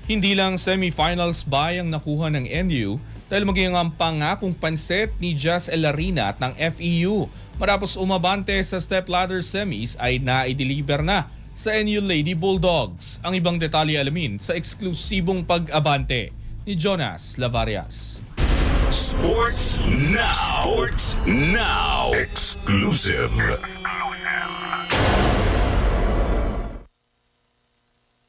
Hindi lang semifinals bye ang nakuha ng NU dahil maging ang pangakong panset ni Jazz Elarina at ng FEU. Matapos umabante sa stepladder semis ay naideliver na sa NU Lady Bulldogs. Ang ibang detalye alamin sa eksklusibong pag-abante ni Jonas Lavarias. Sports Now. Sports Now. Exclusive.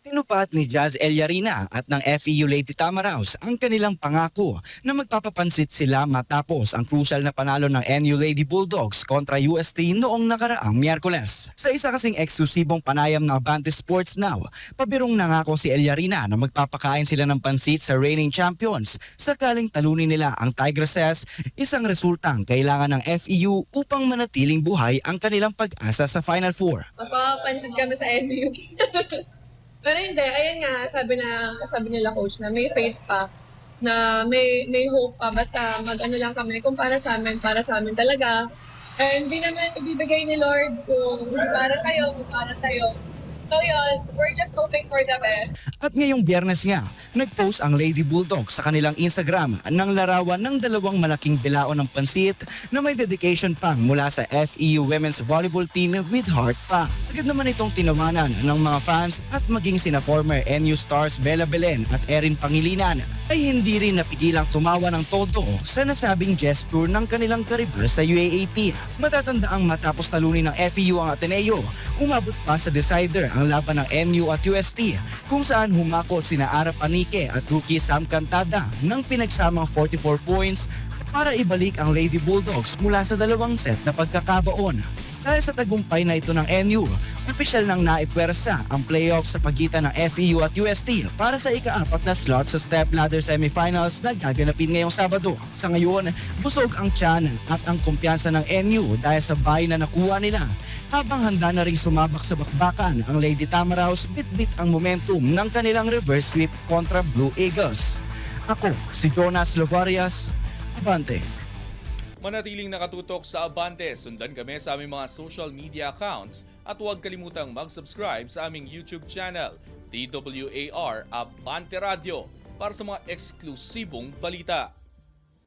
Tinupad ni Jazz Elarina at ng FEU Lady Tamaraws ang kanilang pangako na magpapapansit sila matapos ang crucial na panalo ng NU Lady Bulldogs kontra UST noong nakaraang Miyerkules. Sa isa kasing eksklusibong panayam ng Abante Sports Now, pabirong nangako si Elarina na magpapakain sila ng pansit sa reigning champions sakaling talunin nila ang Tigresses, isang resultang kailangan ng FEU upang manatiling buhay ang kanilang pag-asa sa Final Four. Mapapansin kami sa MU. Pero hindi, ayan nga, sabi nila coach na may faith pa, na may hope pa, basta mag-ano lang kami, kung para sa amin talaga. And hindi naman ibibigay ni Lord kung para sa'yo. So yun, we're just hoping for the best. At ngayong Biyernes nga, nag-post ang Lady Bulldogs sa kanilang Instagram ng larawan ng dalawang malaking bilao ng pansit na may dedication pang mula sa FEU Women's Volleyball Team with heart pa. Agad naman itong tinawanan ng mga fans at maging sina former NU stars Bella Belen at Erin Pangilinan ay hindi rin napigilang tumawa ng todo sa nasabing gesture ng kanilang kariber sa UAAP. Matatandaang matapos talunin ng FEU ang Ateneo, umabot pa sa decider ang laban ng NU at UST kung saan humakot sina Ara Panique at rookie Sam Cantada ng pinagsamang 44 points para ibalik ang Lady Bulldogs mula sa dalawang set na pagkakabaon. Dahil sa tagumpay na ito ng NU, opisyal nang naipwersa ang playoff sa pagitan ng FEU at UST para sa ika-4 na slot sa stepladder semifinals na gaganapin ngayong Sabado. Sa ngayon, busog ang tiyan at ang kumpiyansa ng NU dahil sa bye na nakuha nila. Habang handa na ring sumabak sa bakbakan ang Lady Tamaraws, bit-bit ang momentum ng kanilang reverse sweep kontra Blue Eagles. Ako, si Jonas Lavarias, Abante. Manatiling nakatutok sa Abante, sundan kami sa aming mga social media accounts at huwag kalimutang mag-subscribe sa aming YouTube channel, DWAR Abante Radio, para sa mga eksklusibong balita.